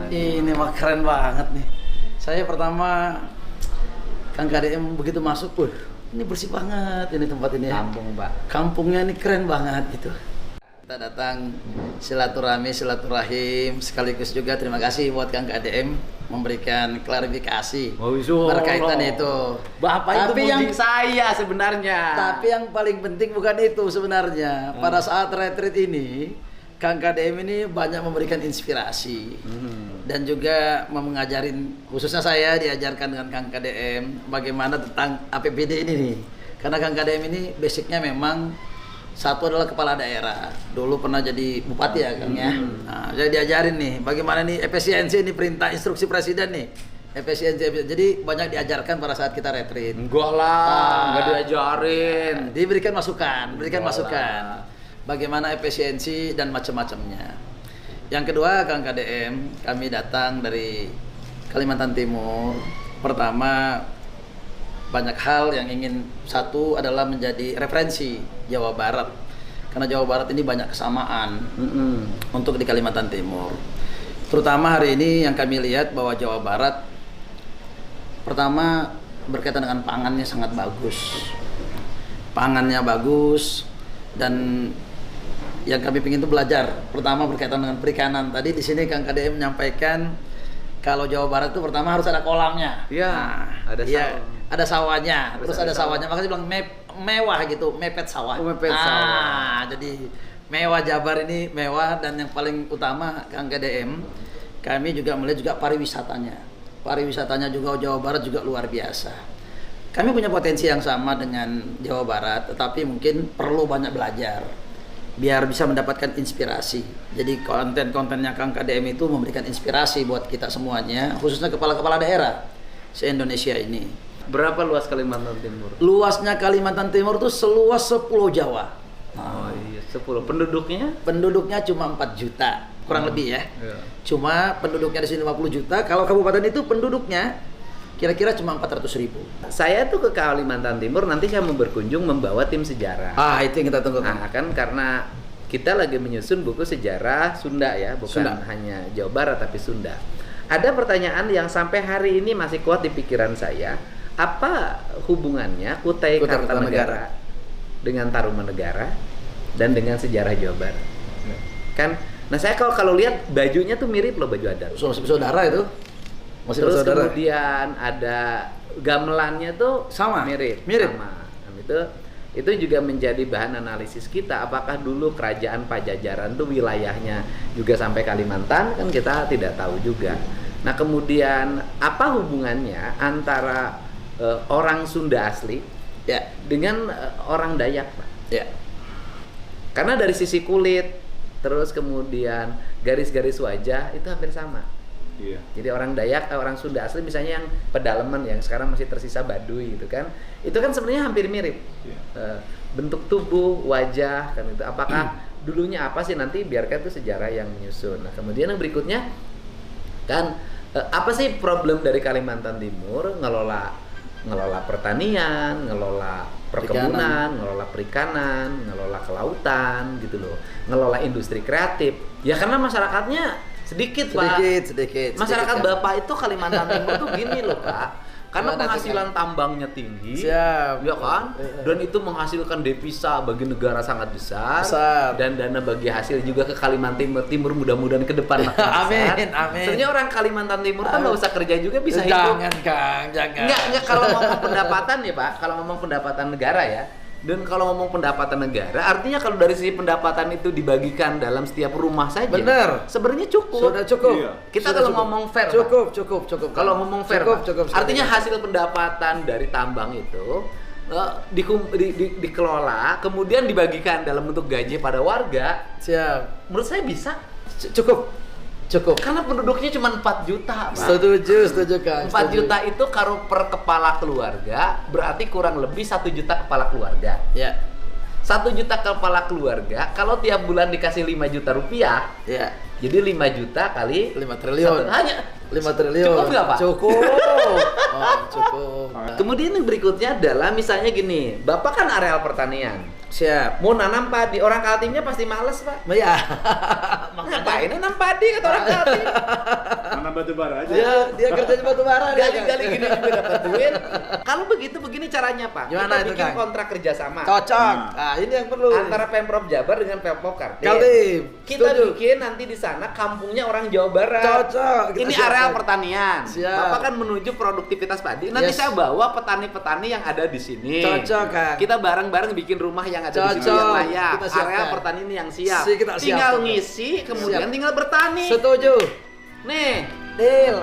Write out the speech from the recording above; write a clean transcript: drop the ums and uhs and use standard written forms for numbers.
Ini mah keren banget nih. Saya pertama Kang KDM begitu masuk, ini bersih banget ini tempat ini ya. Kampung, Pak. Kampungnya ini keren banget gitu. Kita datang silaturahim sekaligus juga terima kasih buat Kang KDM memberikan klarifikasi berkaitan itu. Bapak Tapi itu yang saya sebenarnya. Tapi yang paling penting bukan itu sebenarnya. Pada saat retreat ini, Kang KDM ini banyak memberikan inspirasi dan juga mengajarin, khususnya saya diajarkan dengan Kang KDM bagaimana tentang APBD ini nih. Karena Kang KDM ini basicnya memang satu adalah kepala daerah. Dulu pernah jadi bupati ya Kang ya. Nah, saya diajarin nih bagaimana nih efisiensi ini perintah instruksi presiden nih. Efisiensi. Jadi banyak diajarkan pada saat kita retreat. Enggak lah, enggak diajarin. Diberikan masukan, masukan. Bagaimana efisiensi dan macam-macamnya. Yang kedua, Kang KDM, kami datang dari Kalimantan Timur. Pertama, banyak hal yang ingin satu adalah menjadi referensi Jawa Barat. Karena Jawa Barat ini banyak kesamaan untuk di Kalimantan Timur. Terutama hari ini yang kami lihat bahwa Jawa Barat pertama berkaitan dengan pangannya sangat bagus. Pangannya bagus dan yang kami ingin itu belajar. Pertama berkaitan dengan perikanan. Tadi di sini Kang KDM menyampaikan kalau Jawa Barat itu pertama harus ada kolamnya. Iya, ada sawah. Ada sawahnya. Terus ada sawahnya. Makanya bilang mewah gitu, mepet sawah. Sawah. Jadi mewah Jabar ini mewah dan yang paling utama Kang KDM, kami juga melihat juga pariwisatanya. Pariwisatanya juga Jawa Barat juga luar biasa. Kami punya potensi yang sama dengan Jawa Barat, tetapi mungkin perlu banyak belajar biar bisa mendapatkan inspirasi. Jadi konten-kontennya Kang KDM itu memberikan inspirasi buat kita semuanya, khususnya kepala-kepala daerah se-Indonesia ini. Berapa luas Kalimantan Timur? Luasnya Kalimantan Timur itu seluas 10 Jawa. Oh iya, 10. Penduduknya? Penduduknya cuma 4 juta, kurang lebih ya. Iya. Cuma penduduknya di sini 50 juta, kalau kabupaten itu penduduknya kira-kira cuma 400.000. Saya tuh ke Kalimantan Timur nanti saya mau berkunjung membawa tim sejarah. Itu yang kita tunggu. Nah, kan karena kita lagi menyusun buku sejarah Sunda ya, bukan Sunda. hanya Jawa Barat tapi Sunda. Ada pertanyaan yang sampai hari ini masih kuat di pikiran saya. Apa hubungannya Kutai Kartanegara dengan Tarumanegara dan dengan sejarah Jawa Barat? Kan, nah saya kalau lihat bajunya tuh mirip loh, baju adat. Saudara itu. Masih Terus bersaudara. kemudian ada gamelannya tuh Sama. mirip. Sama. Nah, itu juga menjadi bahan analisis kita. Apakah dulu kerajaan Pajajaran tuh wilayahnya juga sampai Kalimantan? Kan kita tidak tahu juga. Nah kemudian apa hubungannya antara orang Sunda asli Ya. dengan orang Dayak, Pak? Ya. Karena dari sisi kulit, terus kemudian garis-garis wajah itu hampir sama. Iya. Jadi orang Dayak, orang Sunda asli misalnya yang pedalaman yang sekarang masih tersisa Baduy gitu kan, itu kan sebenarnya hampir mirip. Iya. Bentuk tubuh, wajah kan itu. Apakah dulunya apa sih, nanti biarkan itu sejarah yang menyusun. Nah kemudian yang berikutnya kan apa sih problem dari Kalimantan Timur ngelola pertanian, ngelola perkebunan, ngelola perikanan, ngelola kelautan gitu loh, ngelola industri kreatif. Ya karena masyarakatnya sedikit, Pak. Sedikit. Masyarakat Kan? Bapak itu Kalimantan Timur tuh gini loh, Pak. Karena penghasilan tambangnya tinggi, Siap. ya kan? Dan itu menghasilkan devisa bagi negara sangat besar. Dan dana bagi hasil juga ke Kalimantan Timur mudah-mudahan ke depan makin besar. Amin. Sebenarnya orang Kalimantan Timur kan nggak usah kerja juga bisa hidup. Jangan Kang, jangan. Enggak kalau ngomong pendapatan ya Pak, kalau ngomong pendapatan negara ya. Dan kalau ngomong pendapatan negara, artinya kalau dari sisi pendapatan itu dibagikan dalam setiap rumah saja. Bener. Sebenarnya cukup. Sudah cukup. Iya. Kita Sudah kalau cukup. ngomong fair, Cukup. kalau ngomong fair, cukup. artinya hasil pendapatan dari tambang itu dikelola, kemudian dibagikan dalam bentuk gaji pada warga. Siap. Menurut saya bisa. Cukup. Karena penduduknya cuma 4 juta, Pak. Setuju Kang. 4 juta itu kalau per kepala keluarga berarti kurang lebih 1 juta kepala keluarga. Ya. 1 juta kepala keluarga, kalau tiap bulan dikasih 5 juta rupiah, Ya. jadi 5 juta kali 5 triliun. hanya 5 triliun. Cukup nggak, Pak? Cukup. Cukup. Kemudian yang berikutnya adalah misalnya gini, Bapak kan areal pertanian. Siap. Mau nanam padi, orang Kaltimnya pasti males, Pak. Ya. Ngapain nanam padi kata orang Kaltim? Mana batu bara aja. Dia kerjanya batu bara. Gali-gali gini juga dapat duit. Kalau begitu begini caranya Pak. Gimana Kita itu, bikin Kang? kontrak kerjasama Cocok. Nah, ini yang perlu. antara Pemprov Jabar dengan Pemprov Kaltim. Kaltim. Kita Setuju. bikin nanti di sana kampungnya orang Jawa Barat. Cocok. Kita Ini siapkan. areal pertanian. Siap. Bapak kan menuju produktivitas padi. Nanti Yes. saya bawa petani-petani yang ada di sini. Cocok, Kang. Kita bareng-bareng bikin rumah yang ada di sini Cocok. yang layak. Kita siapkan. Area pertanian yang siap. Kita Tinggal siapkan. ngisi, kemudian Siap. tinggal bertani. Setuju. Nih, Deal.